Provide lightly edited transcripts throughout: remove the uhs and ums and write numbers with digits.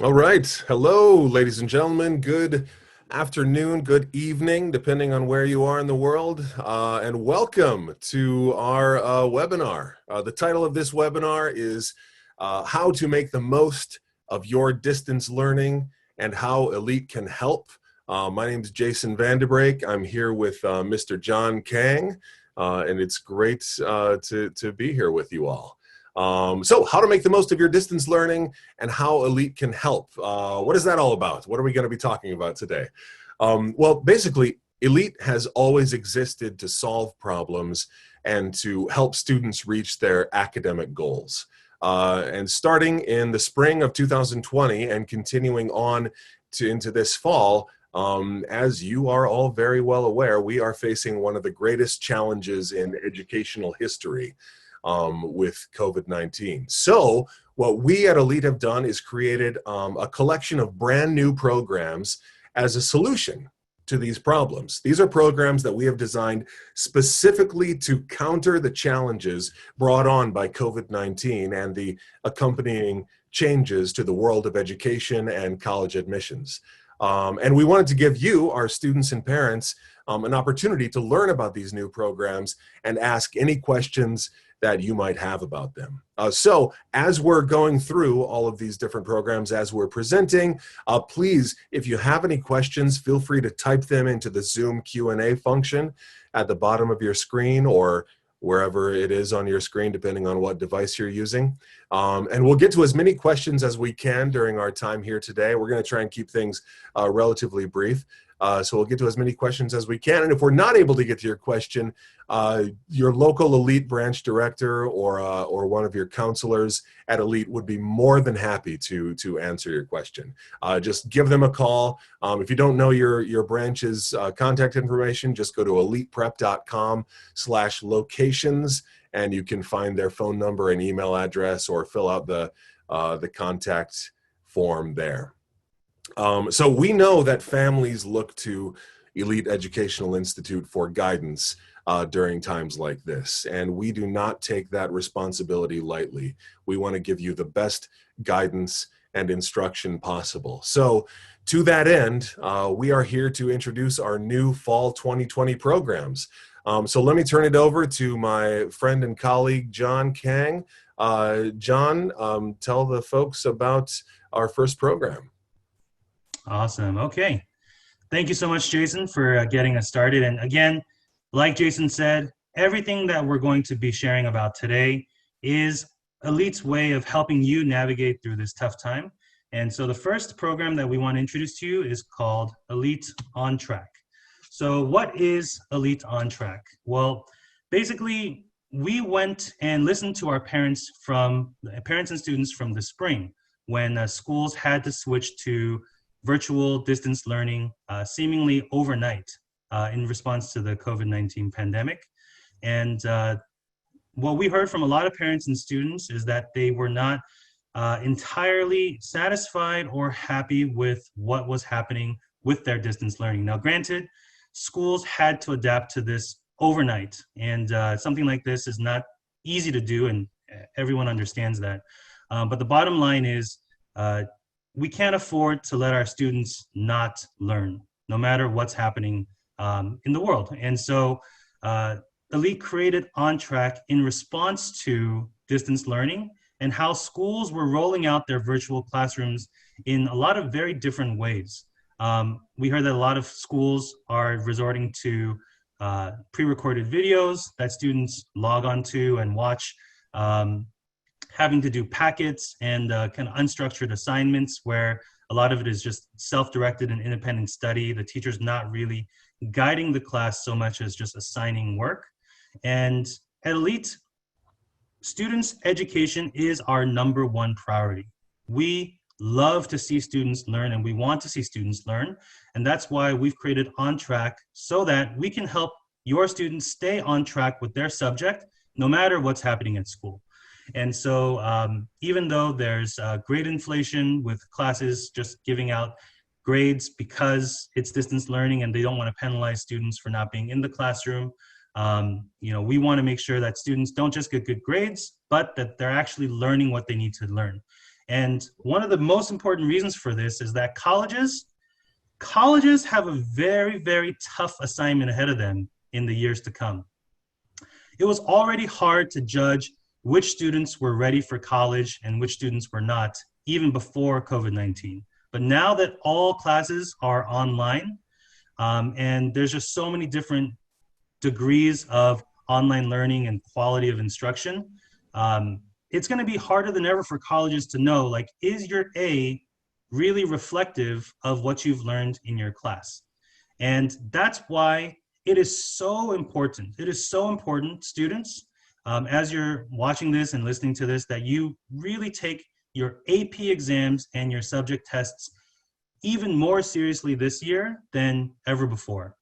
All right. Hello, ladies and gentlemen. Good afternoon, good evening, depending on where you are in the world, and welcome to our webinar. The title of this webinar is How to Make the Most of Your Distance Learning and How Elite Can Help. My name is Jason Vanderbrake. I'm here with Mr. John Kang, and it's great to be here with you all. So how to make the most of your distance learning and how Elite can help. What is that all about? What are we going to be talking about today? Well, basically, Elite has always existed to solve problems and to help students reach their academic goals. And starting in the spring of 2020 and continuing on into this fall, as you are all very well aware, we are facing one of the greatest challenges in educational history with COVID-19. So what we at Elite have done is created a collection of brand new programs as a solution to these problems. These are programs that we have designed specifically to counter the challenges brought on by COVID-19 and the accompanying changes to the world of education and college admissions. And we wanted to give you, our students and parents, an opportunity to learn about these new programs and ask any questions that you might have about them. So as we're going through all of these different programs, as we're presenting, please, if you have any questions, feel free to type them into the Zoom Q&A function at the bottom of your screen or wherever it is on your screen, depending on what device you're using. And we'll get to as many questions as we can during our time here today. We're going to try and keep things relatively brief. So we'll get to as many questions as we can. And if we're not able to get to your question, your local Elite branch director or one of your counselors at Elite would be more than happy to answer your question. Just give them a call. If you don't know your branch's contact information, just go to eliteprep.com/locations and you can find their phone number and email address or fill out the contact form there. So we know that families look to Elite Educational Institute for guidance during times like this, and we do not take that responsibility lightly. We want to give you the best guidance and instruction possible. So to that end, we are here to introduce our new Fall 2020 programs. So let me turn it over to my friend and colleague, John Kang. John, tell the folks about our first program. Awesome. Okay. Thank you so much, Jason, for getting us started. And again, like Jason said, everything that we're going to be sharing about today is Elite's way of helping you navigate through this tough time. And so the first program that we want to introduce to you is called Elite On Track. So what is Elite On Track? Well, basically, we went and listened to our parents and students from the spring when schools had to switch to virtual distance learning seemingly overnight in response to the COVID-19 pandemic. And what we heard from a lot of parents and students is that they were not entirely satisfied or happy with what was happening with their distance learning. Now, granted, schools had to adapt to this overnight, and something like this is not easy to do, and everyone understands that. But the bottom line is, we can't afford to let our students not learn, no matter what's happening in the world. And so Elite created On Track in response to distance learning and how schools were rolling out their virtual classrooms in a lot of very different ways. We heard that a lot of schools are resorting to pre-recorded videos that students log onto and watch, having to do packets and kind of unstructured assignments where a lot of it is just self-directed and independent study. The teacher's not really guiding the class so much as just assigning work. And at Elite, students' education is our #1 priority. We love to see students learn and we want to see students learn. And that's why we've created On Track so that we can help your students stay on track with their subject, no matter what's happening at school. And so even though there's grade inflation with classes just giving out grades because it's distance learning and they don't want to penalize students for not being in the classroom, we want to make sure that students don't just get good grades, but that they're actually learning what they need to learn. And one of the most important reasons for this is that colleges have a very, very tough assignment ahead of them in the years to come. It was already hard to judge which students were ready for college and which students were not, even before COVID-19. But now that all classes are online, and there's just so many different degrees of online learning and quality of instruction, it's going to be harder than ever for colleges to know, like, is your A really reflective of what you've learned in your class? And that's why it is so important. It is so important, students, as you're watching this and listening to this, that you really take your AP exams and your subject tests even more seriously this year than ever before.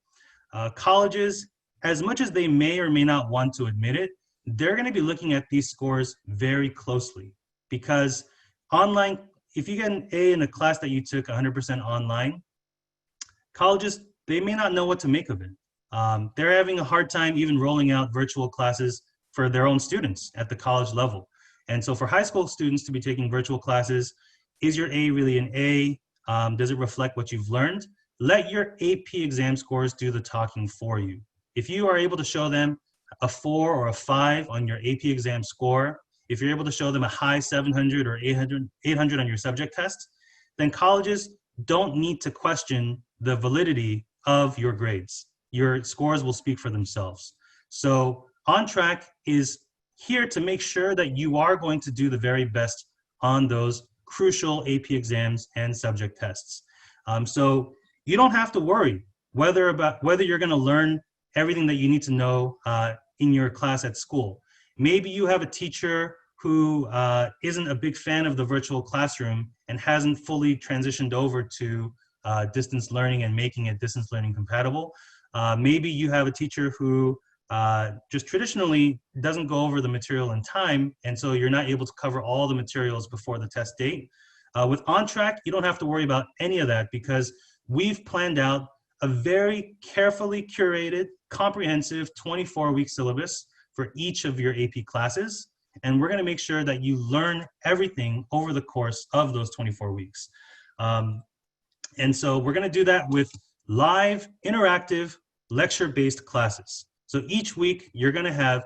Colleges, as much as they may or may not want to admit it, they're going to be looking at these scores very closely, because online, if you get an A in a class that you took 100% online, colleges, they may not know what to make of it. They're having a hard time even rolling out virtual classes for their own students at the college level. And so for high school students to be taking virtual classes, is your A really an A? Does it reflect what you've learned? Let your AP exam scores do the talking for you. If you are able to show them a 4 or a 5 on your AP exam score, if you're able to show them a high 700 or 800 on your subject test, then colleges don't need to question the validity of your grades. Your scores will speak for themselves. So On Track is here to make sure that you are going to do the very best on those crucial AP exams and subject tests. So you don't have to worry whether you're going to learn everything that you need to know in your class at school. Maybe you have a teacher who isn't a big fan of the virtual classroom and hasn't fully transitioned over to distance learning and making it distance learning compatible. Maybe you have a teacher who just traditionally doesn't go over the material in time, and so you're not able to cover all the materials before the test date. With On Track, you don't have to worry about any of that, because we've planned out a very carefully curated, comprehensive 24-week syllabus for each of your AP classes, and we're going to make sure that you learn everything over the course of those 24 weeks. And so we're going to do that with live, interactive, lecture-based classes. So each week, you're going to have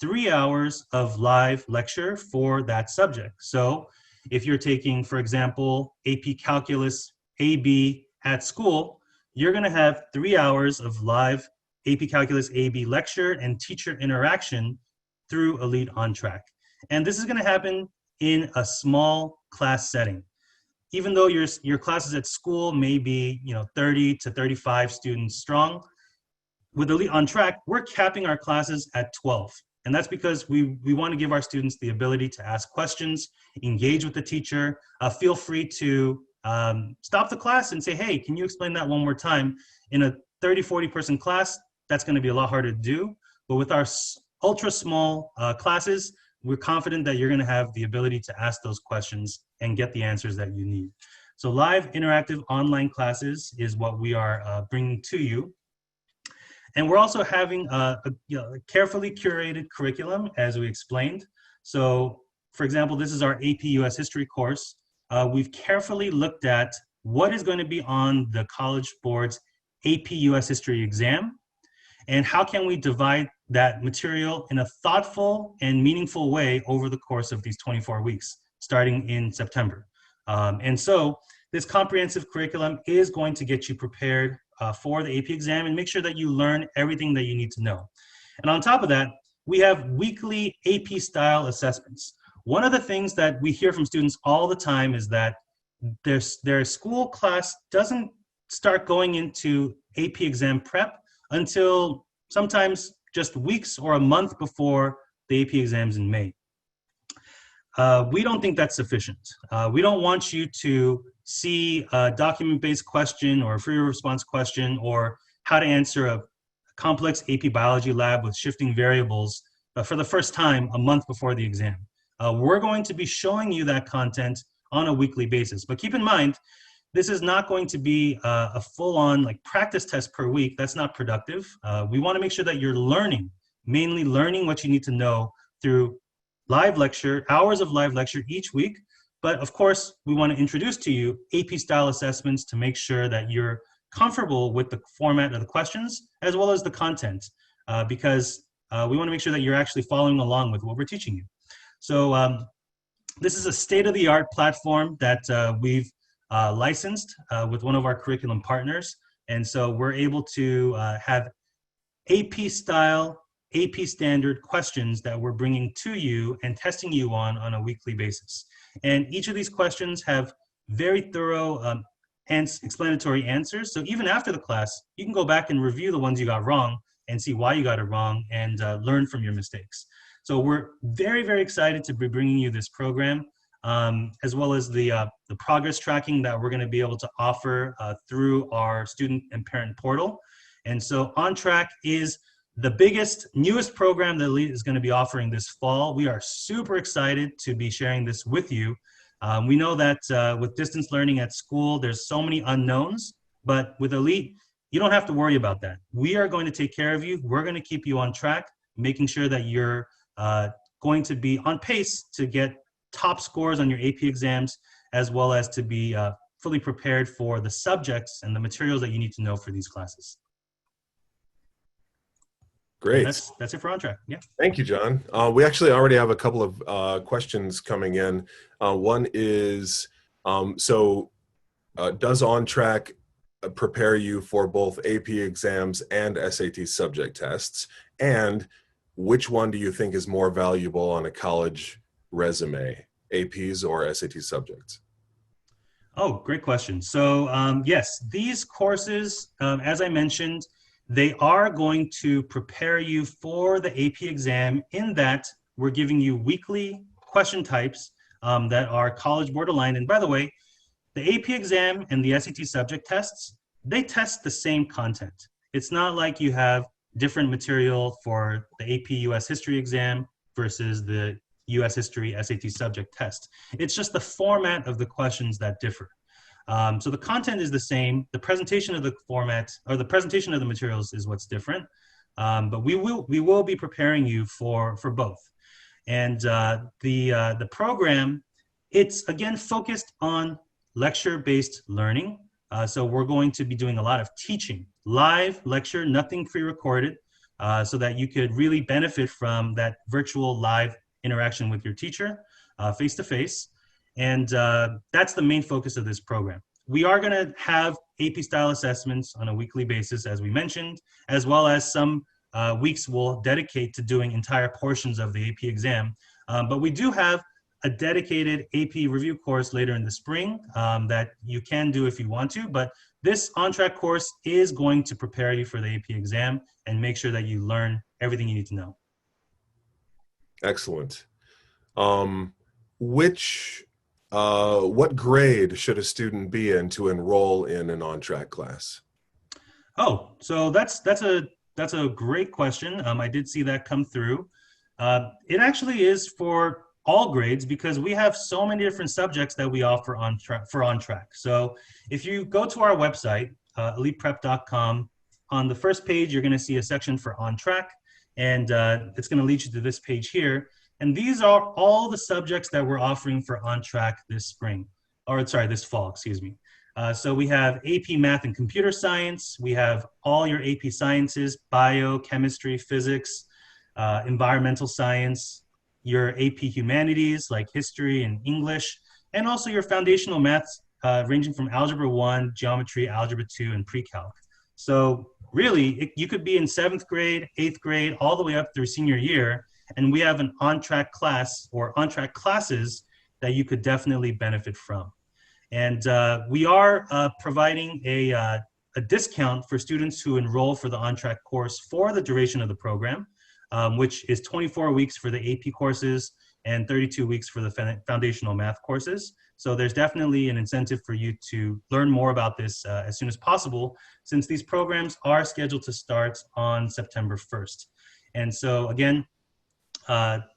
3 hours of live lecture for that subject. So if you're taking, for example, AP Calculus AB at school, you're going to have 3 hours of live AP Calculus AB lecture and teacher interaction through Elite On Track. And this is going to happen in a small class setting. Even though your classes at school may be 30 to 35 students strong, with Elite On Track, we're capping our classes at 12. And that's because we want to give our students the ability to ask questions, engage with the teacher. Feel free to stop the class and say, hey, can you explain that one more time? In a 30, 40 person class, that's going to be a lot harder to do. But with our ultra small classes, we're confident that you're going to have the ability to ask those questions and get the answers that you need. So live interactive online classes is what we are bringing to you. And we're also having a carefully curated curriculum, as we explained. So, for example, this is our AP US History course. We've carefully looked at what is going to be on the College Board's AP US History exam, and how can we divide that material in a thoughtful and meaningful way over the course of these 24 weeks, starting in September. And so this comprehensive curriculum is going to get you prepared for the AP exam and make sure that you learn everything that you need to know. And on top of that, we have weekly AP style assessments. One of the things that we hear from students all the time is that their school class doesn't start going into AP exam prep until sometimes just weeks or a month before the AP exams in May. We don't think that's sufficient. We don't want you to see a document-based question or a free response question or how to answer a complex AP biology lab with shifting variables for the first time a month before the exam. We're going to be showing you that content on a weekly basis. But keep in mind, this is not going to be a full-on practice test per week. That's not productive. We want to make sure that you're learning, mainly learning what you need to know through live lecture, hours of live lecture each week, But of course, we want to introduce to you AP style assessments to make sure that you're comfortable with the format of the questions as well as the content, because we want to make sure that you're actually following along with what we're teaching you. So this is a state-of-the-art platform that we've licensed with one of our curriculum partners. And so we're able to have AP style, AP standard questions that we're bringing to you and testing you on a weekly basis. And each of these questions have very thorough explanatory answers. So even after the class, you can go back and review the ones you got wrong and see why you got it wrong and learn from your mistakes. So we're very, very excited to be bringing you this program, as well as the progress tracking that we're going to be able to offer through our student and parent portal. And so On Track is the biggest, newest program that Elite is going to be offering this fall. We are super excited to be sharing this with you. We know that with distance learning at school, there's so many unknowns, but with Elite, you don't have to worry about that. We are going to take care of you. We're going to keep you on track, making sure that you're going to be on pace to get top scores on your AP exams, as well as to be fully prepared for the subjects and the materials that you need to know for these classes. Great. That's it for On Track. Yeah. Thank you, John. We actually already have a couple of questions coming in. One is, does On Track prepare you for both AP exams and SAT subject tests? And which one do you think is more valuable on a college resume, APs or SAT subjects? Oh, great question. So yes, these courses, as I mentioned, they are going to prepare you for the AP exam in that we're giving you weekly question types that are College Board aligned. And by the way, the AP exam and the SAT subject tests, they test the same content. It's not like you have different material for the AP US History exam versus the US History SAT subject test. It's just the format of the questions that differ. So the content is the same. The presentation of the format or the presentation of the materials is what's different. But we will be preparing you for both. And the program, it's again focused on lecture-based learning. So we're going to be doing a lot of teaching, live lecture, nothing pre-recorded, so that you could really benefit from that virtual live interaction with your teacher face-to-face. And that's the main focus of this program. We are going to have AP style assessments on a weekly basis, as we mentioned, as well as some weeks we'll dedicate to doing entire portions of the AP exam. But we do have a dedicated AP review course later in the spring that you can do if you want to. But this On Track course is going to prepare you for the AP exam and make sure that you learn everything you need to know. Excellent. What grade should a student be in to enroll in an On Track class? Oh, so that's a great question. I did see that come through. It actually is for all grades because we have so many different subjects that we offer On Track. So if you go to our website, eliteprep.com, on the first page, you're going to see a section for On Track, and it's going to lead you to this page here. And these are all the subjects that we're offering for On Track this fall, excuse me. So we have AP Math and Computer Science. We have all your AP Sciences, Bio, Chemistry, Physics, Environmental Science, your AP Humanities like History and English, and also your foundational maths ranging from Algebra 1, Geometry, Algebra 2, and Pre-Calc. So really, you could be in 7th grade, 8th grade, all the way up through senior year, and we have an On Track class or On Track classes that you could definitely benefit from. And we are providing a discount for students who enroll for the On Track course for the duration of the program, which is 24 weeks for the AP courses and 32 weeks for the foundational math courses. So there's definitely an incentive for you to learn more about this as soon as possible, since these programs are scheduled to start on September 1st. And so again,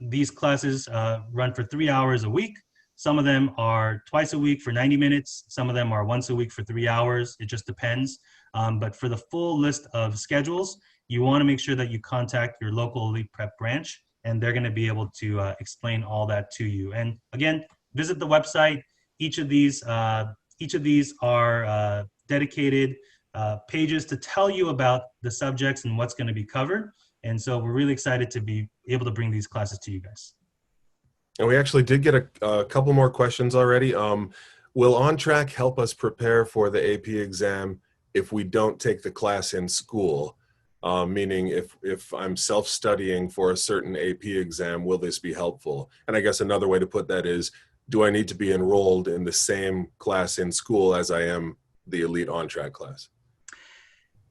these classes run for 3 hours a week. Some of them are twice a week for 90 minutes. Some of them are once a week for 3 hours. It just depends. But for the full list of schedules, you want to make sure that you contact your local Elite Prep branch, and they're going to be able to explain all that to you. And again, visit the website. Each of these are dedicated pages to tell you about the subjects and what's going to be covered. And so we're really excited to be able to bring these classes to you guys. And we actually did get a couple more questions already. Will OnTrack help us prepare for the AP exam if we don't take the class in school? Meaning if I'm self-studying for a certain AP exam, will this be helpful? And I guess another way to put that is, do I need to be enrolled in the same class in school as I am the Elite OnTrack class?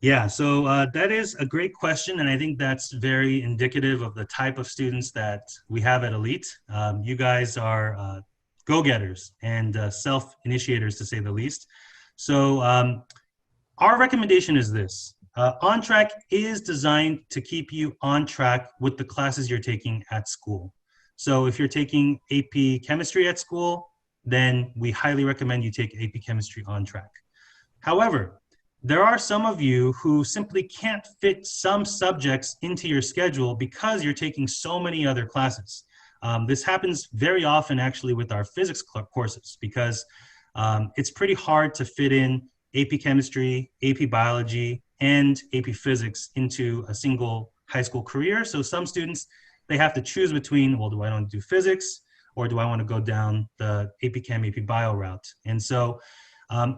Yeah, so that is a great question, and I think that's very indicative of the type of students that we have at Elite. You guys are go-getters and self-initiators, to say the least. So our recommendation is this. OnTrack is designed to keep you on track with the classes you're taking at school. So if you're taking AP Chemistry at school, then we highly recommend you take AP Chemistry OnTrack. However, there are some of you who simply can't fit some subjects into your schedule because you're taking so many other classes. This happens very often actually with our physics courses because it's pretty hard to fit in AP Chemistry, AP Biology, and AP Physics into a single high school career. So some students, they have to choose between, well, do I want to do physics or do I want to go down the AP Chem, AP Bio route? And so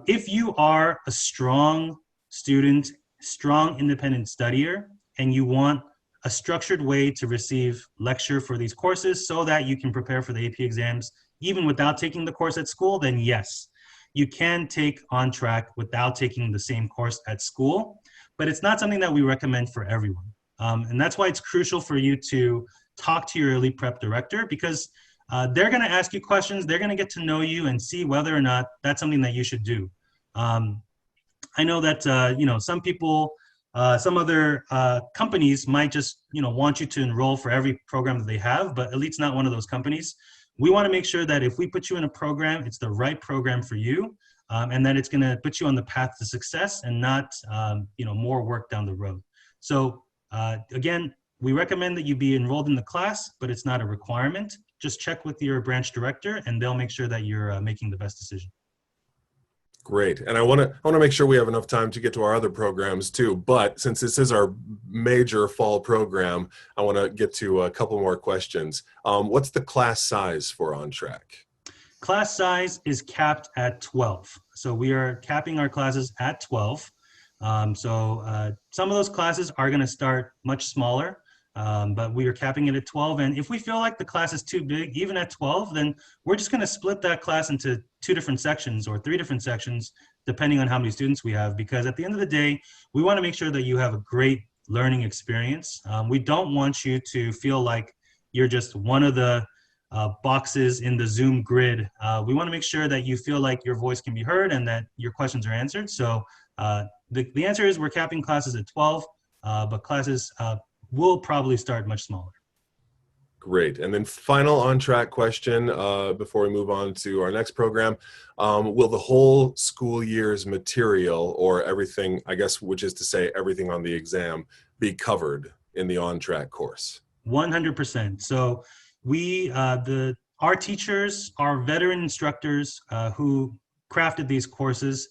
if you are a strong student, strong independent studier, and you want a structured way to receive lecture for these courses so that you can prepare for the AP exams, even without taking the course at school, then yes, you can take OnTrack without taking the same course at school, but it's not something that we recommend for everyone. And that's why it's crucial for you to talk to your Elite Prep director because they're going to ask you questions, they're going to get to know you and see whether or not that's something that you should do. I know that some people, some other companies might just want you to enroll for every program that they have, but Elite's not one of those companies. We want to make sure that if we put you in a program, it's the right program for you, and that it's going to put you on the path to success and not more work down the road. So again, we recommend that you be enrolled in the class, but it's not a requirement. Just check with your branch director, and they'll make sure that you're making the best decision. Great. And I want to make sure we have enough time to get to our other programs too. But since this is our major fall program, I want to get to a couple more questions. What's the class size for OnTrack? Class size is capped at 12. So we are capping our classes at 12. Some of those classes are going to start much smaller, but we are capping it at 12. And if we feel like the class is too big, even at 12, then we're just going to split that class into 2 different sections or 3 different sections, depending on how many students we have. Because at the end of the day, we want to make sure that you have a great learning experience. We don't want you to feel like you're just one of the boxes in the Zoom grid. We want to make sure that you feel like your voice can be heard and that your questions are answered. So the answer is we're capping classes at 12, but classes will probably start much smaller. Great. And then final OnTrack question before we move on to our next program. Will the whole school year's material or everything, I guess, which is to say everything on the exam, be covered in the OnTrack course? 100%. So our teachers, our veteran instructors who crafted these courses,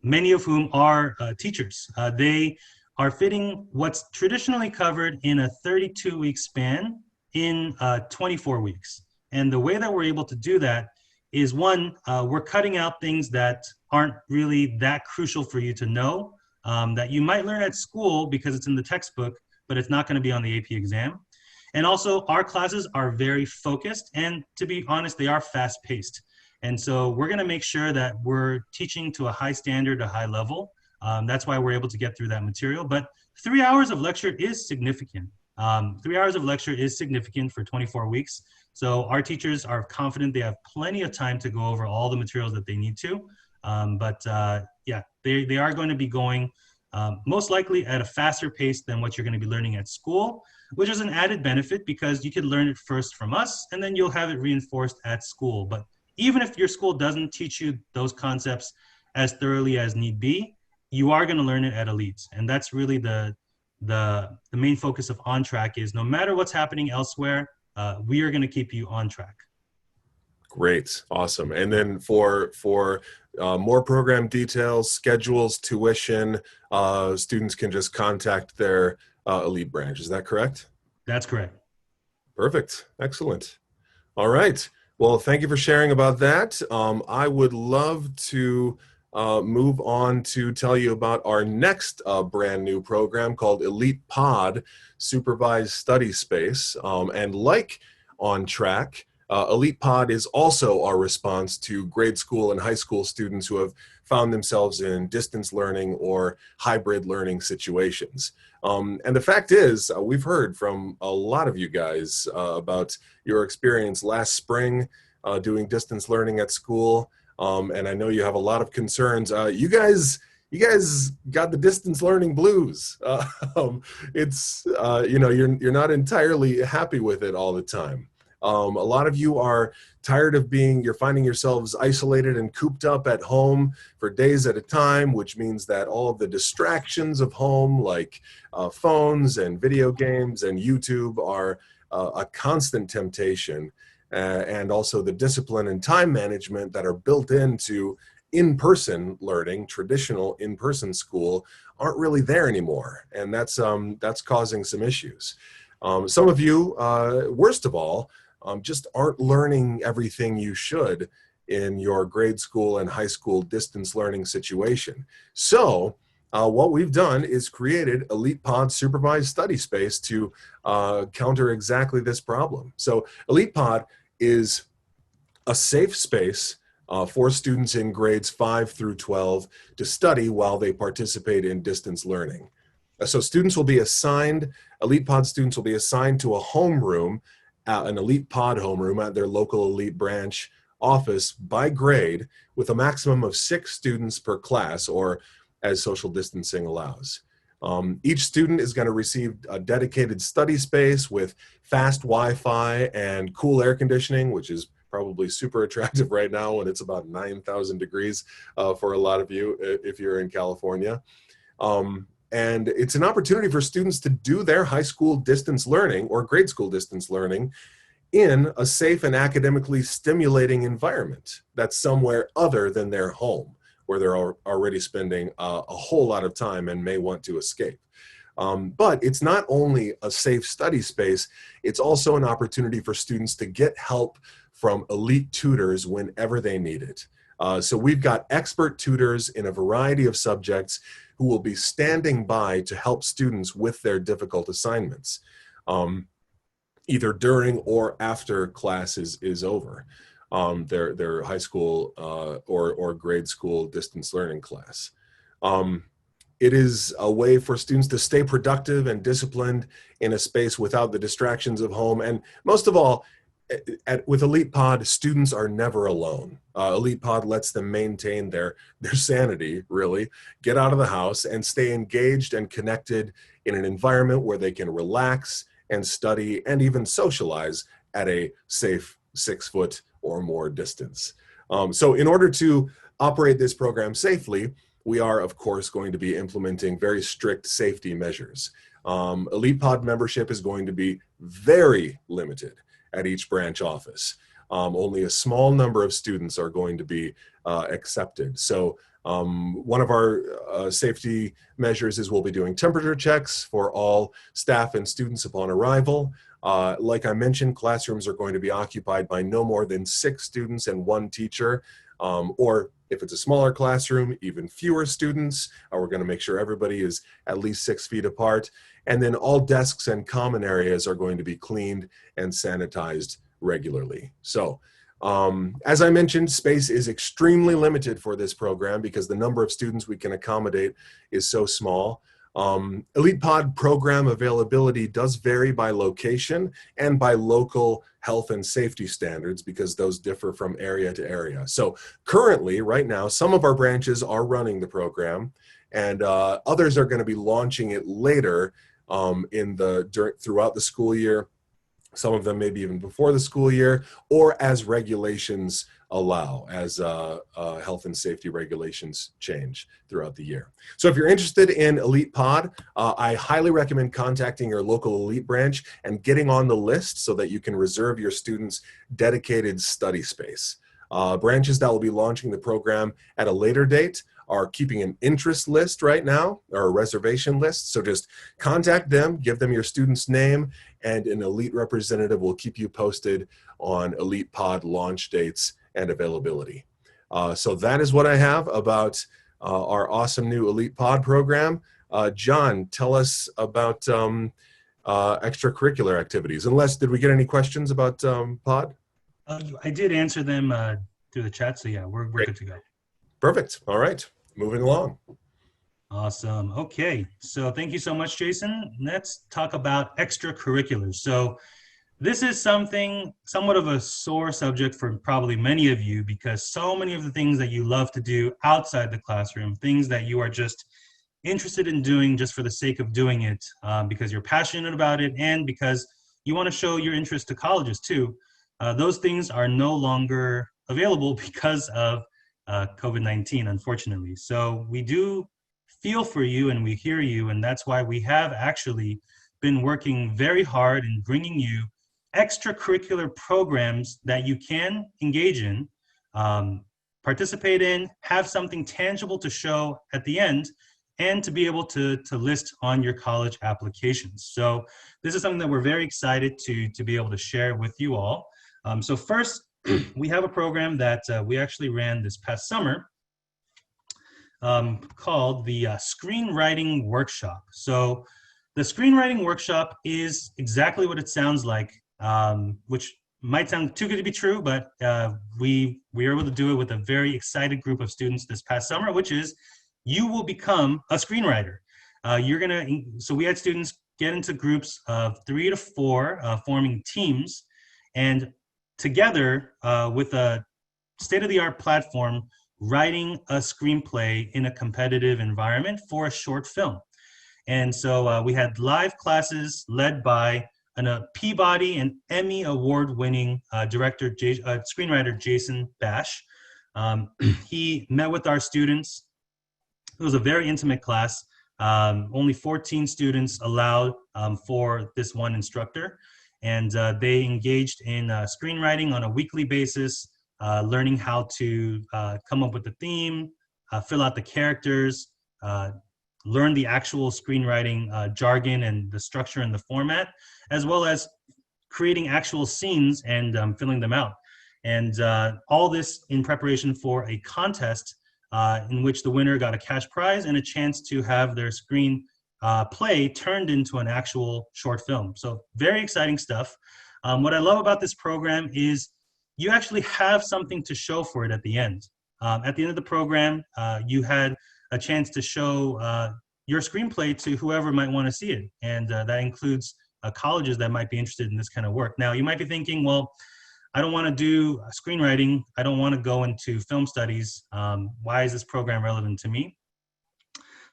many of whom are teachers, they are fitting what's traditionally covered in a 32-week span in 24 weeks. And the way that we're able to do that is, one, we're cutting out things that aren't really that crucial for you to know, that you might learn at school because it's in the textbook, but it's not going to be on the AP exam. And also, our classes are very focused, and to be honest, they are fast-paced. And so we're going to make sure that we're teaching to a high standard, a high level. That's why we're able to get through that material. But 3 hours of lecture is significant. 3 hours of lecture is significant for 24 weeks. So our teachers are confident they have plenty of time to go over all the materials that they need to. Yeah, they are going to be going most likely at a faster pace than what you're going to be learning at school, which is an added benefit because you could learn it first from us and then you'll have it reinforced at school. But even if your school doesn't teach you those concepts as thoroughly as need be, you are going to learn it at Elite. And that's really the main focus of OnTrack is no matter what's happening elsewhere, we are going to keep you on track. Great, awesome. And then for more program details, schedules, tuition, students can just contact their elite branch. Is that correct? That's correct. Perfect. Excellent. All right. Well, thank you for sharing about that. I would love to move on to tell you about our next brand new program called Elite Pod Supervised Study Space. And like On Track, Elite Pod is also our response to grade school and high school students who have found themselves in distance learning or hybrid learning situations. And the fact is, we've heard from a lot of you guys about your experience last spring doing distance learning at school. And I know you have a lot of concerns. You guys got the distance learning blues. It's you're not entirely happy with it all the time. A lot of you are tired of you're finding yourselves isolated and cooped up at home for days at a time, which means that all of the distractions of home, like phones and video games and YouTube, are a constant temptation. And also the discipline and time management that are built into in-person learning, traditional in-person school, aren't really there anymore. And that's causing some issues. Some of you, worst of all, just aren't learning everything you should in your grade school and high school distance learning situation. So what we've done is created Elite Pod Supervised Study Space to counter exactly this problem. So Elite Pod is a safe space for students in grades 5 through 12 to study while they participate in distance learning. So students will be assigned, Elite Pod students will be assigned to a homeroom, an Elite Pod homeroom at their local Elite branch office by grade, with a maximum of 6 students per class, or as social distancing allows. Each student is going to receive a dedicated study space with fast Wi-Fi and cool air conditioning, which is probably super attractive right now when it's about 9,000 degrees for a lot of you if you're in California. And it's an opportunity for students to do their high school distance learning or grade school distance learning in a safe and academically stimulating environment that's somewhere other than their home, where they're already spending a whole lot of time and may want to escape. But it's not only a safe study space, it's also an opportunity for students to get help from elite tutors whenever they need it. So we've got expert tutors in a variety of subjects who will be standing by to help students with their difficult assignments, either during or after class is over. Their high school or grade school distance learning class. It is a way for students to stay productive and disciplined in a space without the distractions of home. And most of all, with Elite Pod, students are never alone. Elite Pod lets them maintain their sanity, really, get out of the house and stay engaged and connected in an environment where they can relax and study and even socialize at a safe 6 foot or more distance. So in order to operate this program safely, we are, of course, going to be implementing very strict safety measures. Elite Pod membership is going to be very limited at each branch office. Only a small number of students are going to be accepted. So one of our safety measures is we'll be doing temperature checks for all staff and students upon arrival. Like I mentioned, classrooms are going to be occupied by no more than 6 students and 1 teacher, or if it's a smaller classroom, even fewer students. We're going to make sure everybody is at least 6 feet apart. And then all desks and common areas are going to be cleaned and sanitized regularly. So as I mentioned, space is extremely limited for this program because the number of students we can accommodate is so small. Elite Pod program availability does vary by location and by local health and safety standards because those differ from area to area. So currently, right now, some of our branches are running the program and others are going to be launching it later throughout the school year. Some of them maybe even before the school year, or as regulations allow as health and safety regulations change throughout the year. So if you're interested in Elite Pod, I highly recommend contacting your local Elite branch and getting on the list so that you can reserve your students' dedicated study space. Branches that will be launching the program at a later date are keeping an interest list right now, or a reservation list. So just contact them, give them your student's name, and an Elite representative will keep you posted on Elite Pod launch dates and availability. So that is what I have about our awesome new Elite Pod program. John, tell us about extracurricular activities. Unless, did we get any questions about Pod? I did answer them through the chat, so yeah, we're good to go. Perfect. All right, moving along. Awesome. Okay, so thank you so much, Jason. Let's talk about extracurriculars. So this is somewhat of a sore subject for probably many of you, because so many of the things that you love to do outside the classroom, things that you are just interested in doing just for the sake of doing it, because you're passionate about it and because you want to show your interest to colleges too, those things are no longer available because of COVID-19, unfortunately. So we do feel for you and we hear you, and that's why we have actually been working very hard in bringing you extracurricular programs that you can engage in, participate in, have something tangible to show at the end, and to be able to list on your college applications. So this is something that we're very excited to be able to share with you all. So first, we have a program that we actually ran this past summer called the Screenwriting Workshop. So the Screenwriting Workshop is exactly what it sounds like, which might sound too good to be true, but we were able to do it with a very excited group of students this past summer, which is you will become a screenwriter. So we had students get into groups of 3 to 4, forming teams, and together with a state-of-the-art platform, writing a screenplay in a competitive environment for a short film. And so we had live classes led by a Peabody and Emmy award-winning screenwriter, Jason Bash. He met with our students. It was a very intimate class. Only 14 students allowed for this one instructor. And they engaged in screenwriting on a weekly basis, learning how to come up with the theme, fill out the characters, learn the actual screenwriting jargon and the structure and the format, as well as creating actual scenes and filling them out. And all this in preparation for a contest in which the winner got a cash prize and a chance to have their screen play turned into an actual short film. So very exciting stuff. What I love about this program is you actually have something to show for it at the end. At the end of the program, you had a chance to show your screenplay to whoever might want to see it. And that includes colleges that might be interested in this kind of work. Now, you might be thinking, well, I don't want to do screenwriting. I don't want to go into film studies. Why is this program relevant to me?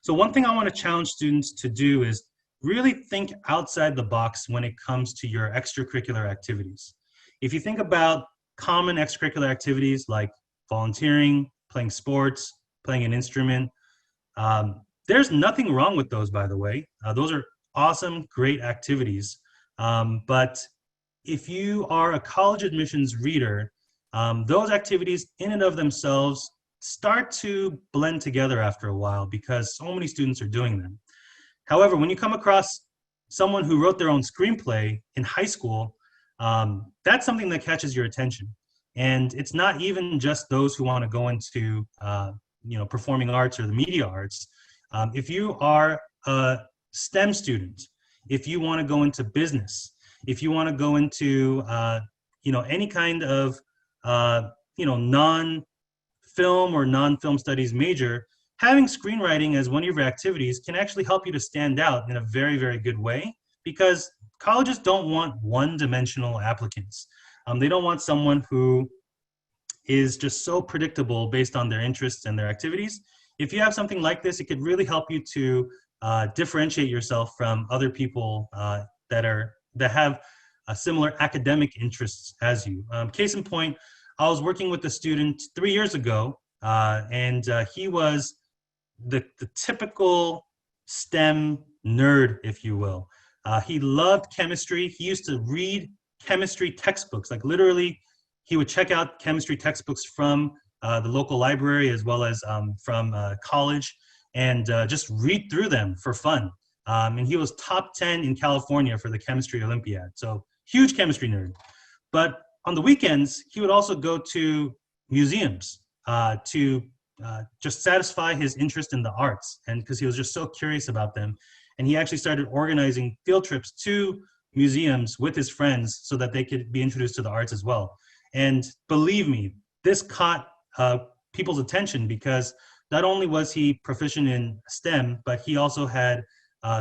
So one thing I want to challenge students to do is really think outside the box when it comes to your extracurricular activities. If you think about common extracurricular activities like volunteering, playing sports, playing an instrument, there's nothing wrong with those, by the way. Those are awesome, great activities. But if you are a college admissions reader, those activities in and of themselves start to blend together after a while because so many students are doing them. However, when you come across someone who wrote their own screenplay in high school, that's something that catches your attention. And it's not even just those who want to go into performing arts or the media arts. If you are a STEM student, if you want to go into business, if you want to go into any kind of non-film or non-film studies major, having screenwriting as one of your activities can actually help you to stand out in a very, very good way, because colleges don't want one-dimensional applicants. They don't want someone who is just so predictable based on their interests and their activities. If you have something like this, it could really help you to differentiate yourself from other people that have similar academic interests as you. Case in point, I was working with a student 3 years ago, and he was the typical STEM nerd, if you will. He loved chemistry. He used to read chemistry textbooks, like literally he would check out chemistry textbooks from the local library as well as from college, and just read through them for fun. And he was top 10 in California for the chemistry Olympiad. So huge chemistry nerd. But on the weekends, he would also go to museums to just satisfy his interest in the arts, and because he was just so curious about them. And he actually started organizing field trips to museums with his friends so that they could be introduced to the arts as well. And believe me, this caught people's attention because not only was he proficient in STEM, but he also had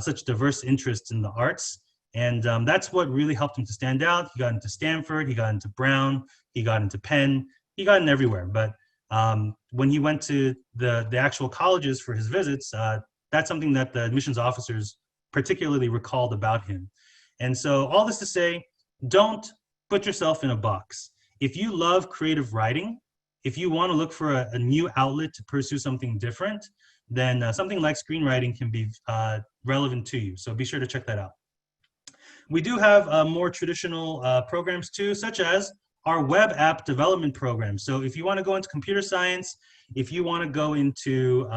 such diverse interests in the arts. And that's what really helped him to stand out. He got into Stanford, he got into Brown, he got into Penn, he got in everywhere. But when he went to the actual colleges for his visits, that's something that the admissions officers particularly recalled about him. And so all this to say, don't put yourself in a box. If you love creative writing, if you want to look for a new outlet to pursue something different, then something like screenwriting can be relevant to you. So be sure to check that out. We do have more traditional programs too, such as our web app development program. So if you want to go into computer science, if you want to go into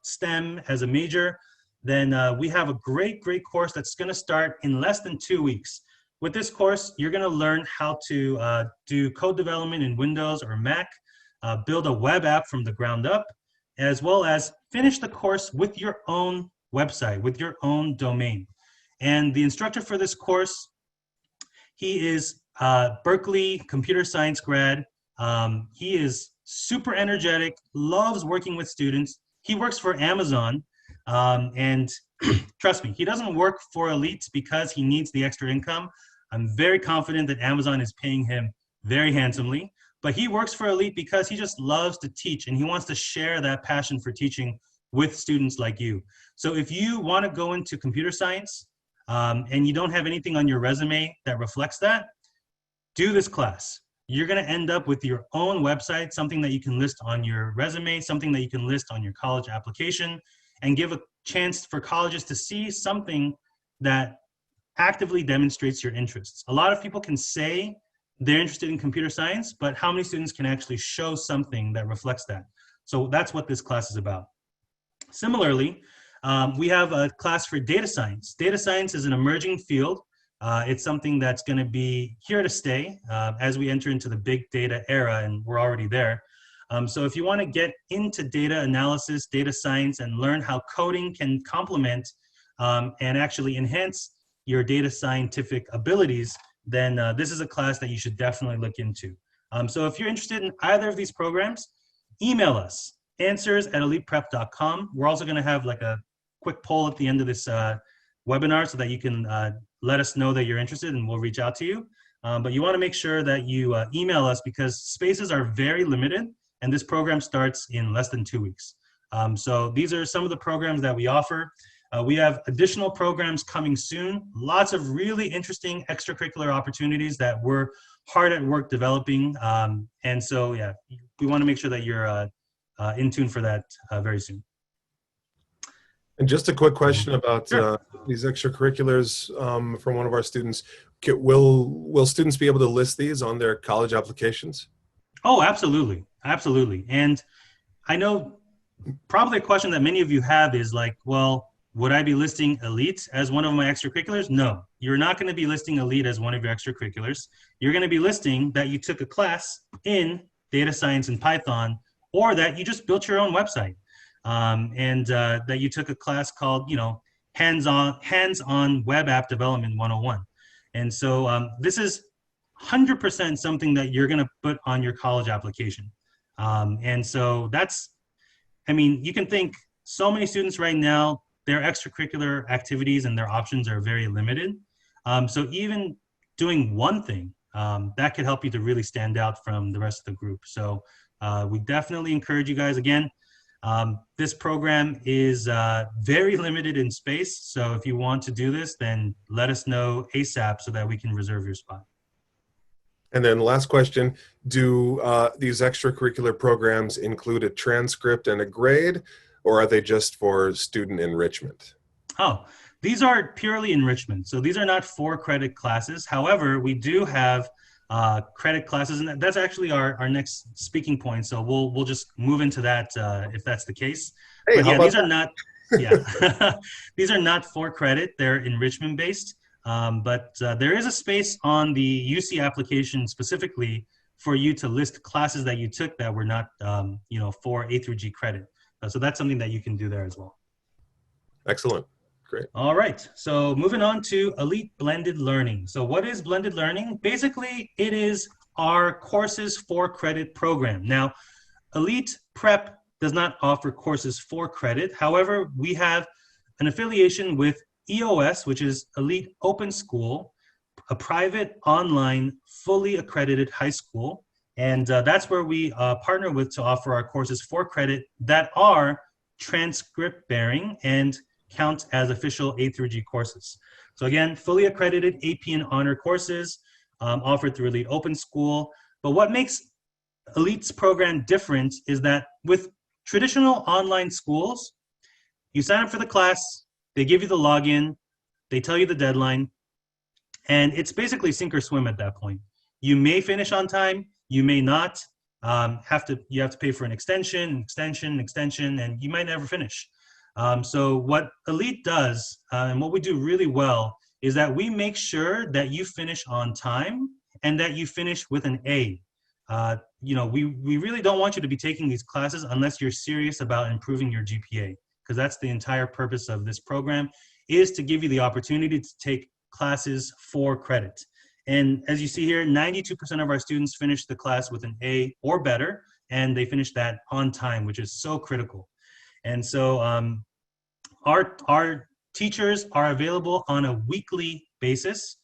STEM as a major, then we have a great course that's going to start in less than 2 weeks. With this course, you're going to learn how to do code development in Windows or Mac, build a web app from the ground up, as well as finish the course with your own website, with your own domain. And the instructor for this course, he is Berkeley computer science grad. He is super energetic, loves working with students. He works for Amazon, and trust me, he doesn't work for elites because he needs the extra income. I'm very confident that Amazon is paying him very handsomely, but he works for elite because he just loves to teach and he wants to share that passion for teaching with students like you. So if you want to go into computer science and you don't have anything on your resume that reflects that, do this class. You're going to end up with your own website, something that you can list on your resume, something that you can list on your college application, and give a chance for colleges to see something that actively demonstrates your interests. A lot of people can say they're interested in computer science, but how many students can actually show something that reflects that? So that's what this class is about. Similarly, we have a class for data science. Data science is an emerging field. It's something that's going to be here to stay as we enter into the big data era, and we're already there. So if you want to get into data analysis, data science, and learn how coding can complement and actually enhance your data scientific abilities, then this is a class that you should definitely look into. So if you're interested in either of these programs, email us, answers@eliteprep.com. We're also going to have like a quick poll at the end of this webinar so that you can let us know that you're interested and we'll reach out to you. But you want to make sure that you email us because spaces are very limited and this program starts in less than 2 weeks. So these are some of the programs that we offer. We have additional programs coming soon, lots of really interesting extracurricular opportunities that we're hard at work developing. And so, yeah, we want to make sure that you're in tune for that very soon. And just a quick question about Sure. these extracurriculars from one of our students. Will students be able to list these on their college applications? Oh, absolutely. Absolutely. And I know probably a question that many of you have is like, well, would I be listing elite as one of my extracurriculars? No, you're not going to be listing elite as one of your extracurriculars. You're going to be listing that you took a class in data science and Python, or that you just built your own website. And that you took a class called, hands-on web app development 101. And so this is 100% something that you're going to put on your college application. And so you can think so many students right now, their extracurricular activities and their options are very limited. So even doing one thing, that could help you to really stand out from the rest of the group. So we definitely encourage you guys, again, this program is very limited in space. So if you want to do this, then let us know ASAP so that we can reserve your spot. And then last question, do these extracurricular programs include a transcript and a grade, or are they just for student enrichment? Oh, these are purely enrichment. So these are not for credit classes. However, we do have credit classes, and that's actually our next speaking point. So we'll just move into that if that's the case. Hey, But how yeah, about these are not, yeah, these are not for credit. They're enrichment based. But there is a space on the UC application specifically for you to list classes that you took that were not, for A through G credit. So that's something that you can do there as well. Excellent. Great. All right, so moving on to Elite Blended Learning. So what is blended learning? Basically, it is our courses for credit program. Now, Elite Prep does not offer courses for credit. However, we have an affiliation with EOS, which is Elite Open School, a private, online, fully accredited high school. And that's where we partner with to offer our courses for credit that are transcript bearing and count as official A through G courses. So again, fully accredited AP and honor courses offered through Elite Open School. But what makes Elite's program different is that with traditional online schools, you sign up for the class, they give you the login, they tell you the deadline, and it's basically sink or swim at that point. You may finish on time, you may not. You have to pay for an extension, and you might never finish. So what Elite does, and what we do really well, is that we make sure that you finish on time and that you finish with an A. We really don't want you to be taking these classes unless you're serious about improving your GPA, because that's the entire purpose of this program, is to give you the opportunity to take classes for credit. And as you see here, 92% of our students finish the class with an A or better, and they finish that on time, which is so critical. And so our teachers are available on a weekly basis.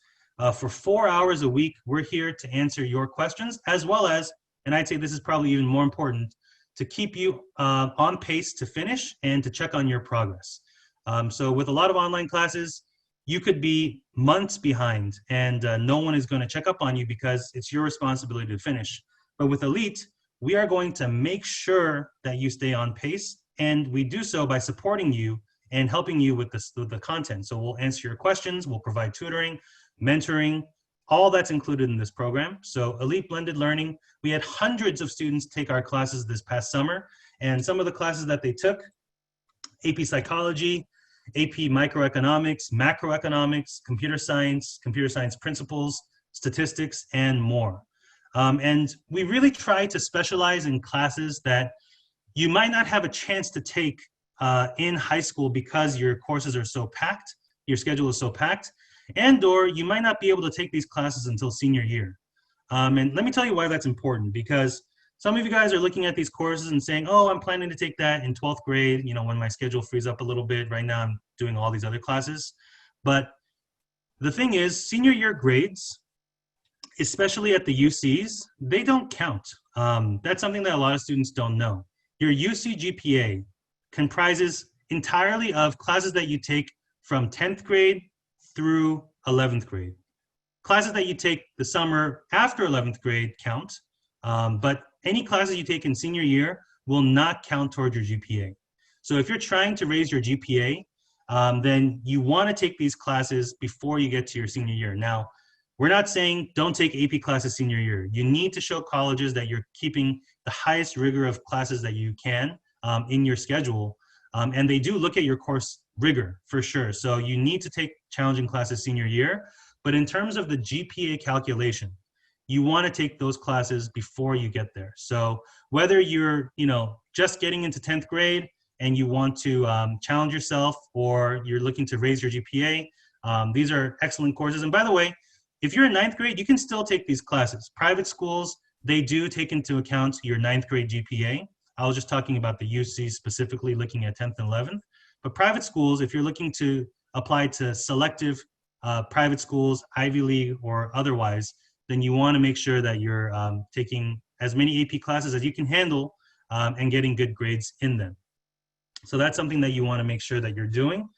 For 4 hours a week, we're here to answer your questions, as well as, and I'd say this is probably even more important, to keep you on pace to finish and to check on your progress. So with a lot of online classes, you could be months behind and no one is going to check up on you because it's your responsibility to finish. But with Elite, we are going to make sure that you stay on pace, and we do so by supporting you and helping you with the content. So we'll answer your questions, we'll provide tutoring, mentoring, all that's included in this program. So Elite Blended Learning, we had hundreds of students take our classes this past summer, and some of the classes that they took: AP Psychology, AP Microeconomics, Macroeconomics, Computer Science Principles, Statistics, and more. And we really try to specialize in classes that you might not have a chance to take in high school because your courses are so packed, your schedule is so packed, and or you might not be able to take these classes until senior year. And let me tell you why that's important, because some of you guys are looking at these courses and saying, oh, I'm planning to take that in 12th grade, when my schedule frees up a little bit. Right now I'm doing all these other classes. But the thing is, senior year grades, especially at the UCs, they don't count. That's something that a lot of students don't know. Your UC GPA comprises entirely of classes that you take from 10th grade through 11th grade. Classes that you take the summer after 11th grade count, but any classes you take in senior year will not count towards your GPA. So if you're trying to raise your GPA, then you want to take these classes before you get to your senior year. Now, we're not saying don't take AP classes senior year. You need to show colleges that you're keeping the highest rigor of classes that you can in your schedule. And they do look at your course rigor for sure. So you need to take challenging classes senior year. But in terms of the GPA calculation, you want to take those classes before you get there. So whether you're, just getting into 10th grade and you want to challenge yourself, or you're looking to raise your GPA, these are excellent courses. And by the way, if you're in 9th grade, you can still take these classes. Private schools, they do take into account your 9th grade GPA. I was just talking about the UC specifically, looking at 10th and 11th. But private schools, if you're looking to apply to selective private schools, Ivy League or otherwise, then you want to make sure that you're taking as many AP classes as you can handle and getting good grades in them. So that's something that you want to make sure that you're doing.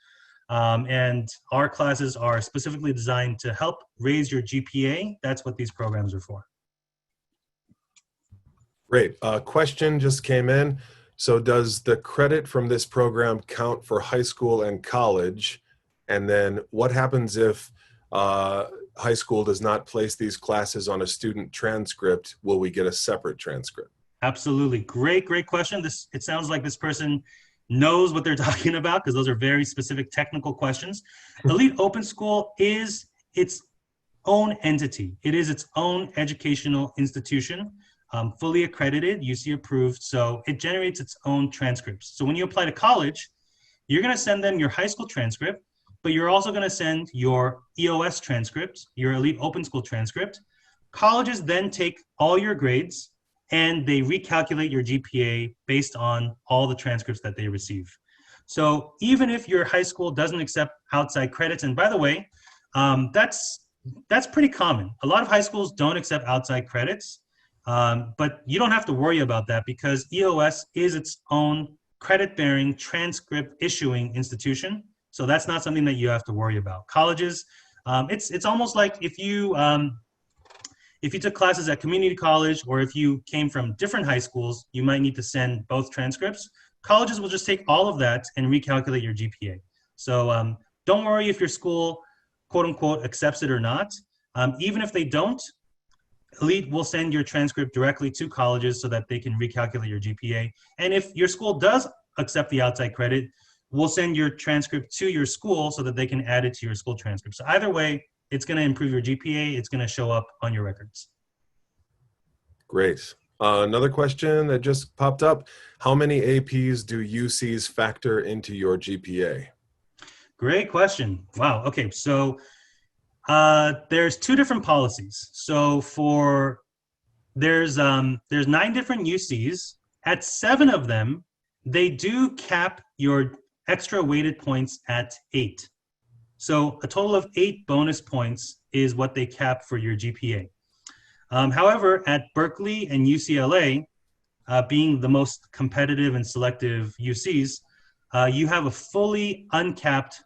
And our classes are specifically designed to help raise your GPA. That's what these programs are for. Great. Question just came in. So does the credit from this program count for high school and college? And then what happens if high school does not place these classes on a student transcript? Will we get a separate transcript? Absolutely. Great question. It sounds like this person knows what they're talking about because those are very specific technical questions. Elite Open School is its own entity. It is its own educational institution, fully accredited, UC approved. So it generates its own transcripts. So when you apply to college, you're going to send them your high school transcript, but you're also going to send your EOS transcript, your Elite Open School transcript. Colleges then take all your grades and they recalculate your GPA based on all the transcripts that they receive. So even if your high school doesn't accept outside credits, and by the way, that's pretty common. A lot of high schools don't accept outside credits, but you don't have to worry about that because EOS is its own credit-bearing transcript issuing institution. So that's not something that you have to worry about. Colleges, it's almost like if you took classes at community college or if you came from different high schools, you might need to send both transcripts. Colleges will just take all of that and recalculate your GPA. So don't worry if your school, quote unquote, accepts it or not. Even if they don't, Elite will send your transcript directly to colleges so that they can recalculate your GPA. And if your school does accept the outside credit, we'll send your transcript to your school so that they can add it to your school transcript. So either way, it's going to improve your GPA. It's going to show up on your records. Great. Another question that just popped up. How many APs do UCs factor into your GPA? Great question. Wow. Okay. So there's two different policies. So there's 9 different UCs. At 7 of them, they do cap your extra weighted points at 8. So a total of 8 bonus points is what they cap for your GPA. However, at Berkeley and UCLA, being the most competitive and selective UCs, you have a fully uncapped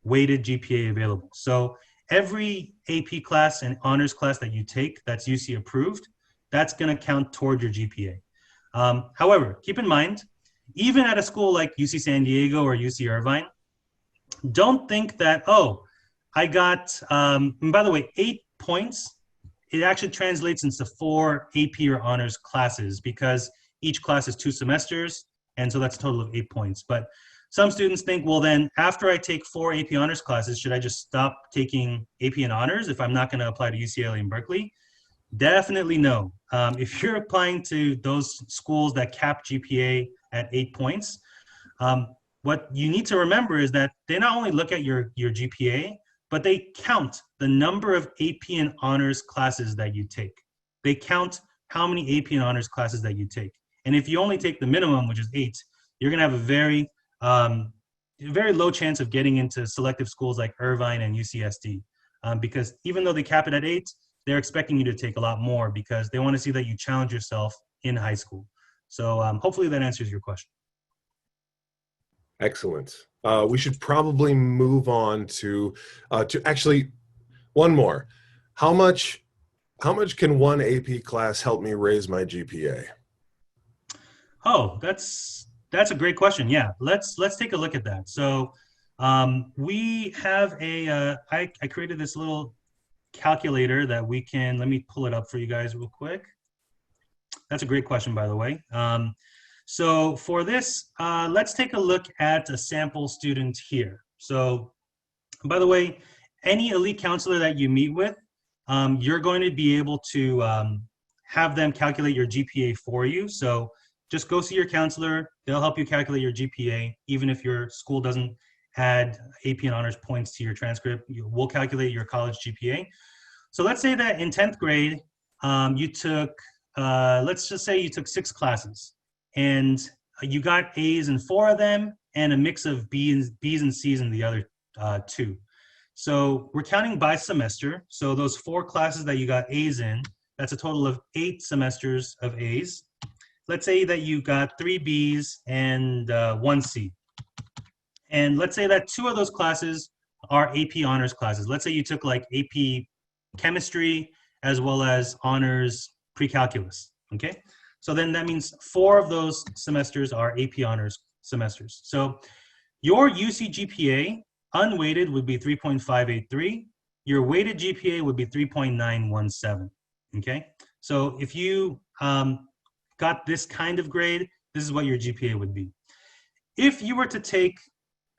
weighted GPA available. So every AP class and honors class that you take that's UC approved, that's going to count toward your GPA. However, keep in mind, even at a school like UC San Diego or UC Irvine, don't think that, oh, I got, and by the way, 8 points, it actually translates into 4 AP or honors classes because each class is 2 semesters, and so that's a total of 8 points. But some students think, well, then after I take 4 AP honors classes, should I just stop taking AP and honors if I'm not going to apply to UCLA and Berkeley? Definitely no. If you're applying to those schools that cap GPA at 8 points, what you need to remember is that they not only look at your GPA, but they count the number of AP and honors classes that you take. They count how many AP and honors classes that you take. And if you only take the minimum, which is 8, you're going to have a very low chance of getting into selective schools like Irvine and UCSD. Because even though they cap it at 8, they're expecting you to take a lot more because they want to see that you challenge yourself in high school. So hopefully that answers your question. Excellent. We should probably move on to actually one more. How much can one AP class help me raise my GPA? Oh, that's a great question. Yeah, let's take a look at that. So we have I created this little calculator that we can, let me pull it up for you guys real quick. That's a great question, by the way. So for this, let's take a look at a sample student here. So by the way, any elite counselor that you meet with, you're going to be able to have them calculate your GPA for you. So just go see your counselor. They'll help you calculate your GPA, even if your school doesn't add AP and honors points to your transcript. We'll calculate your college GPA. So let's say that in 10th grade, you took, let's just say you took 6 classes and you got A's in 4 of them and a mix of B's and C's in the other 2. So we're counting by semester. So those 4 classes that you got A's in, that's a total of 8 semesters of A's. Let's say that you got 3 B's and 1 C. And let's say that 2 of those classes are AP honors classes. Let's say you took like AP chemistry as well as honors pre-calculus, okay? So then that means 4 of those semesters are AP honors semesters. So your UC GPA unweighted would be 3.583. Your weighted GPA would be 3.917. Okay. So if you got this kind of grade, this is what your GPA would be. If you were to take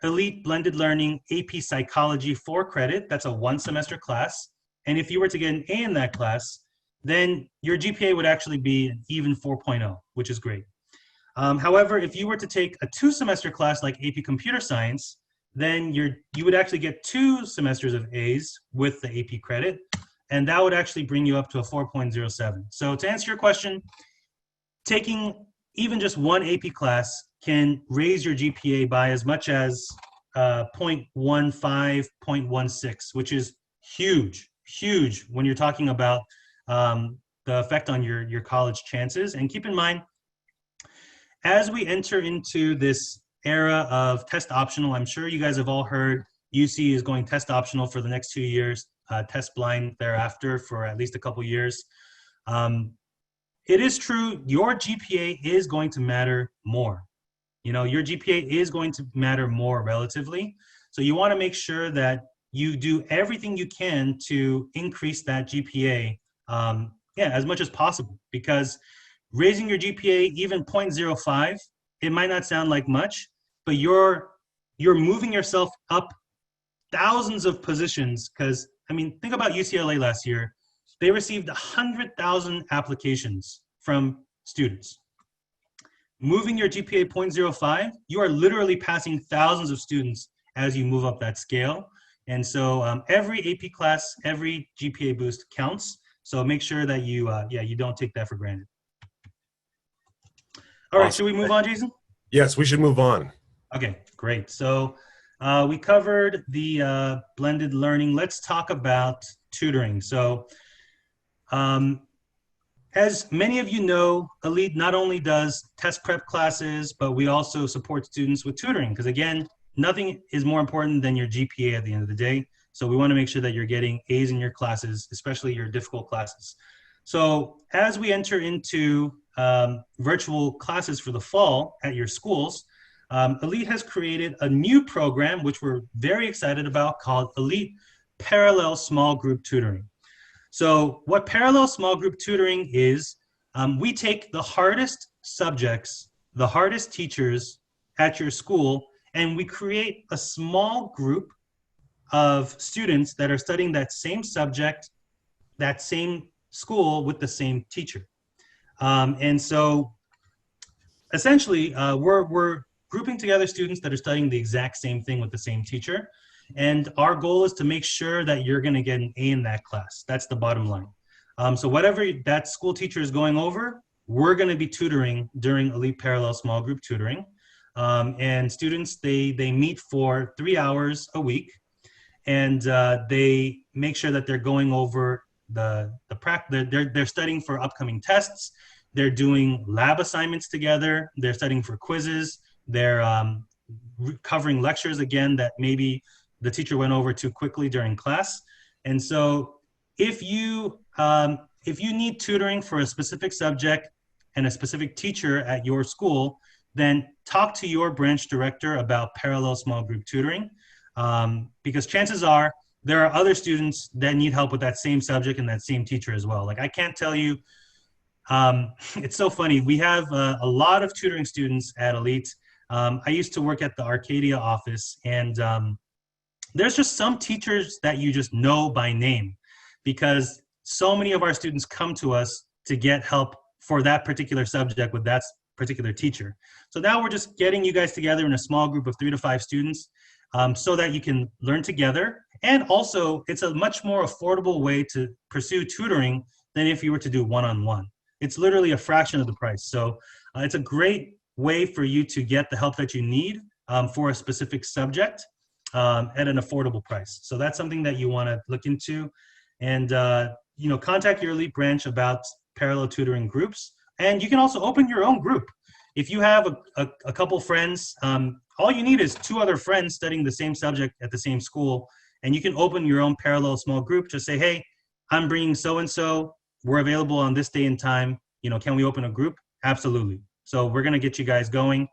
Elite Blended Learning AP Psychology 4 credit, that's a 1-semester class. And if you were to get an A in that class, then your GPA would actually be an even 4.0, which is great. However, if you were to take a 2-semester class like AP Computer Science, then you would actually get 2 semesters of A's with the AP credit, and that would actually bring you up to a 4.07. So to answer your question, taking even just one AP class can raise your GPA by as much as 0.15, 0.16, which is huge when you're talking about the effect on your college chances. And keep in mind, as we enter into this era of test optional, I'm sure you guys have all heard UC is going test optional for the next 2 years, test blind thereafter for at least a couple years. It is true, your GPA is going to matter more. You know, your GPA is going to matter more relatively. So you want to make sure that you do everything you can to increase that GPA as much as possible, because raising your GPA even 0.05, it might not sound like much, but you're moving yourself up thousands of positions. Because, I mean, think about UCLA last year. They received 100,000 applications from students. Moving your GPA 0.05, you are literally passing thousands of students as you move up that scale. And so every AP class, every GPA boost counts. So make sure that you don't take that for granted. All right, should we move on, Jason? Yes, we should move on. Okay, great. So we covered the blended learning. Let's talk about tutoring. So as many of you know, Elite not only does test prep classes, but we also support students with tutoring, because again, nothing is more important than your GPA at the end of the day. So we want to make sure that you're getting A's in your classes, especially your difficult classes. So as we enter into virtual classes for the fall at your schools, Elite has created a new program, which we're very excited about, called Elite Parallel Small Group Tutoring. So what parallel small group tutoring is, we take the hardest subjects, the hardest teachers at your school, and we create a small group of students that are studying that same subject, that same school with the same teacher. And so essentially, we're grouping together students that are studying the exact same thing with the same teacher. And our goal is to make sure that you're going to get an A in that class. That's the bottom line. So whatever that school teacher is going over, we're going to be tutoring during Elite Parallel Small Group Tutoring. And students, they meet for 3 hours a week, and they make sure that they're going over the practice. They're studying for upcoming tests. They're doing lab assignments together. They're studying for quizzes. They're covering lectures again that maybe the teacher went over too quickly during class. And so if you need tutoring for a specific subject and a specific teacher at your school, then talk to your branch director about parallel small group tutoring, because chances are there are other students that need help with that same subject and that same teacher as well. Like, I can't tell you, it's so funny. We have a lot of tutoring students at Elite. I used to work at the Arcadia office, and there's just some teachers that you just know by name, because so many of our students come to us to get help for that particular subject with that particular teacher. So now we're just getting you guys together in a small group of 3 to 5 students, so that you can learn together. And also, it's a much more affordable way to pursue tutoring than if you were to do one-on-one. It's literally a fraction of the price. So it's a great way for you to get the help that you need for a specific subject at an affordable price. So that's something that you want to look into, and contact your Elite branch about parallel tutoring groups. And you can also open your own group. If you have a couple friends, all you need is 2 other friends studying the same subject at the same school, and you can open your own parallel small group. Just say, hey, I'm bringing so-and-so. We're available on this day and time. Can we open a group? Absolutely. So we're going to get you guys going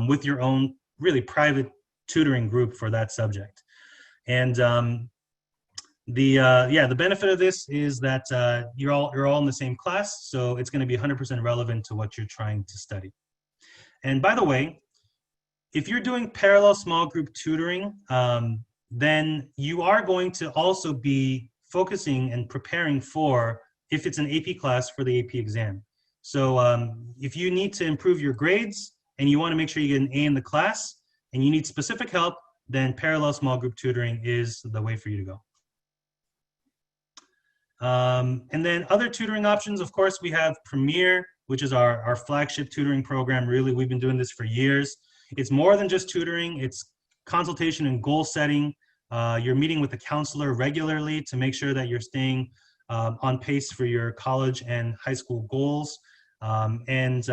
with your own really private tutoring group for that subject. And the benefit of this is that you're all in the same class, so it's going to be 100% relevant to what you're trying to study. And by the way, if you're doing parallel small group tutoring, then you are going to also be focusing and preparing for, if it's an AP class, for the AP exam. So if you need to improve your grades and you want to make sure you get an A in the class and you need specific help, then parallel small group tutoring is the way for you to go. And then other tutoring options, of course, we have Premier, which is our flagship tutoring program. Really, we've been doing this for years. It's more than just tutoring. It's consultation and goal setting. You're meeting with a counselor regularly to make sure that you're staying on pace for your college and high school goals. It's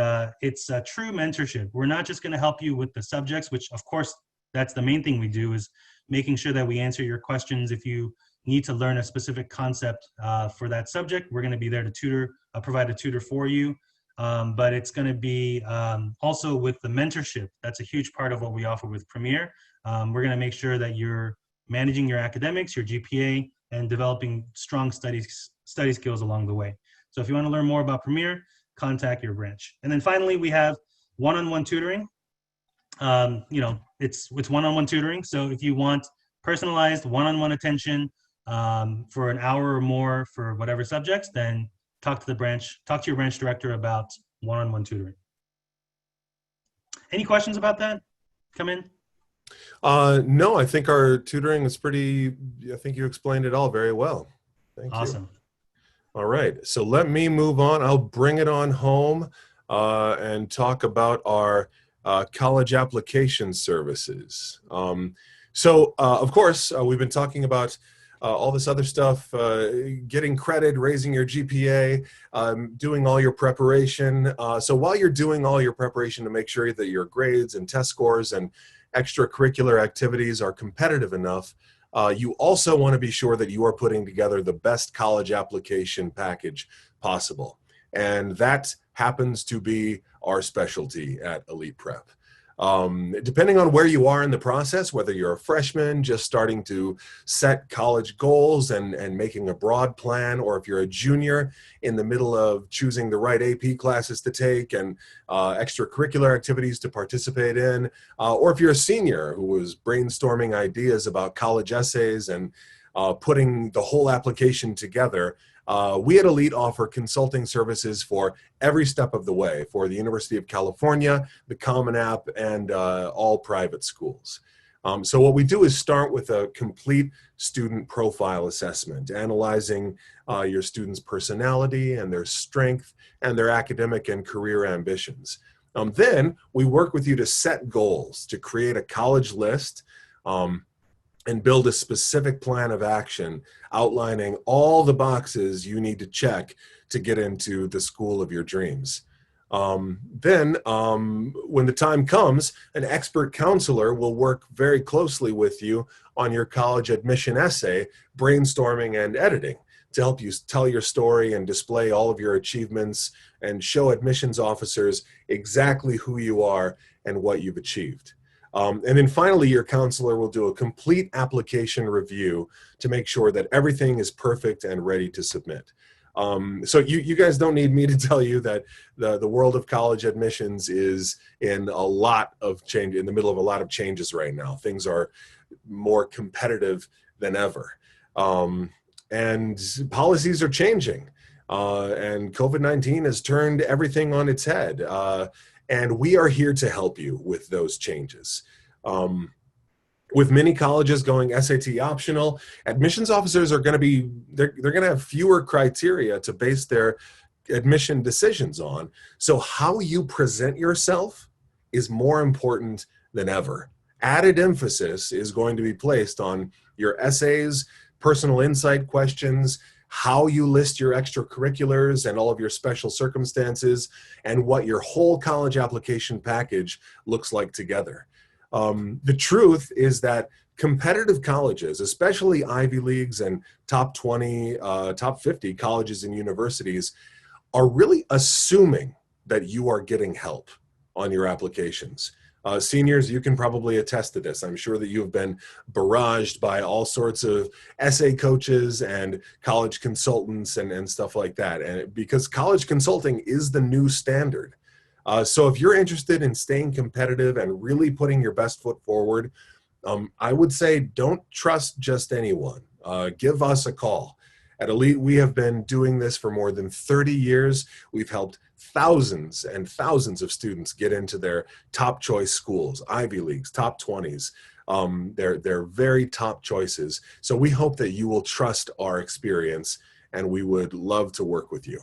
a true mentorship. We're not just going to help you with the subjects, which of course, that's the main thing we do, is making sure that we answer your questions. If you need to learn a specific concept for that subject, we're going to be there to provide a tutor for you. But it's going to be also with the mentorship. That's a huge part of what we offer with Premier. We're going to make sure that you're managing your academics, your GPA, and developing strong study skills along the way. So if you want to learn more about Premier, contact your branch. And then finally, we have one-on-one tutoring. It's one-on-one tutoring. So if you want personalized one-on-one attention for an hour or more for whatever subjects, then talk to your branch director about one-on-one tutoring. Any questions about that? Come in. No, I think our tutoring is I think you explained it all very well. Thank you. Awesome. All right, so let me move on. I'll bring it on home and talk about our college application services. Of course, we've been talking about all this other stuff, getting credit, raising your GPA, doing all your preparation. So while you're doing all your preparation to make sure that your grades and test scores and extracurricular activities are competitive enough, you also want to be sure that you are putting together the best college application package possible. And that happens to be our specialty at Elite Prep. Depending on where you are in the process, whether you're a freshman just starting to set college goals and making a broad plan, or if you're a junior in the middle of choosing the right AP classes to take and extracurricular activities to participate in, or if you're a senior who was brainstorming ideas about college essays and putting the whole application together, we at Elite offer consulting services for every step of the way for the University of California, the Common App, and all private schools. So what we do is start with a complete student profile assessment, analyzing your student's personality and their strength and their academic and career ambitions. Then we work with you to set goals, to create a college list, and build a specific plan of action outlining all the boxes you need to check to get into the school of your dreams. Then, when the time comes, an expert counselor will work very closely with you on your college admission essay, brainstorming and editing to help you tell your story and display all of your achievements and show admissions officers exactly who you are and what you've achieved. And then finally, your counselor will do a complete application review to make sure that everything is perfect and ready to submit. So you guys don't need me to tell you that the world of college admissions is in a lot of change, in the middle of a lot of changes right now. Things are more competitive than ever. And policies are changing. And COVID-19 has turned everything on its head. And we are here to help you with those changes. With many colleges going SAT optional, admissions officers are going to they're going to have fewer criteria to base their admission decisions on. So how you present yourself is more important than ever. Added emphasis is going to be placed on your essays, personal insight questions, how you list your extracurriculars and all of your special circumstances, and what your whole college application package looks like together. The truth is that competitive colleges, especially Ivy Leagues and top 20, top 50 colleges and universities, are really assuming that you are getting help on your applications. Seniors, you can probably attest to this. I'm sure that you have been barraged by all sorts of essay coaches and college consultants and stuff like that. And because college consulting is the new standard. So if you're interested in staying competitive and really putting your best foot forward, I would say don't trust just anyone. Give us a call. At Elite, we have been doing this for more than 30 years. We've helped thousands and thousands of students get into their top choice schools, Ivy Leagues, top 20s. They're very top choices. So we hope that you will trust our experience, and we would love to work with you.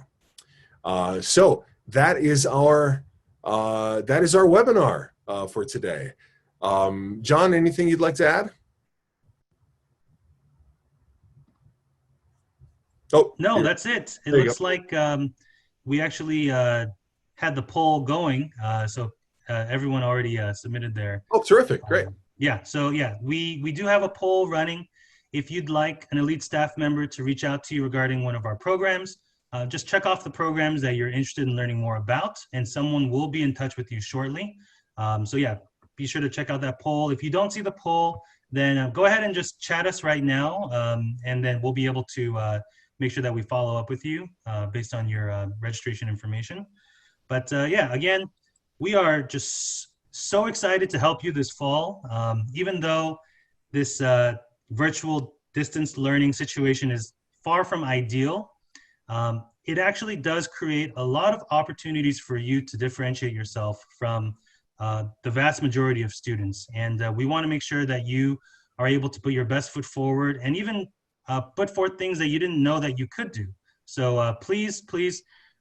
So that is our webinar for today. John, anything you'd like to add? Oh, no, that's it. It looks like we actually had the poll going, so everyone already submitted their. Oh, terrific! Great. Yeah. So yeah, we do have a poll running. If you'd like an Elite staff member to reach out to you regarding one of our programs, just check off the programs that you're interested in learning more about, and someone will be in touch with you shortly. So yeah, be sure to check out that poll. If you don't see the poll, then go ahead and just chat us right now, and then we'll be able to make sure that we follow up with you based on your registration information. But yeah, again, we are just so excited to help you this fall. Even though this virtual distance learning situation is far from ideal, it actually does create a lot of opportunities for you to differentiate yourself from the vast majority of students. And we want to make sure that you are able to put your best foot forward and even put forth things that you didn't know that you could do. So please,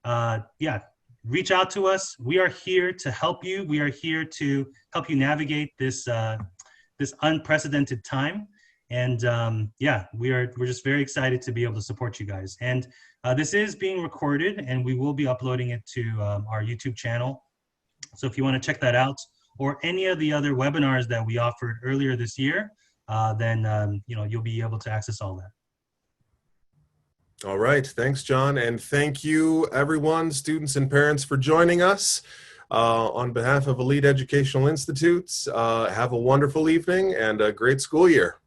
yeah, reach out to us. We are here to help you. We are here to help you navigate this this unprecedented time. And yeah, we're just very excited to be able to support you guys. And this is being recorded, and we will be uploading it to our YouTube channel. So if you want to check that out, or any of the other webinars that we offered earlier this year, then you know, you'll be able to access all that. All right. Thanks, John. And thank you, everyone, students and parents, for joining us. On behalf of Elite Educational Institutes, have a wonderful evening and a great school year.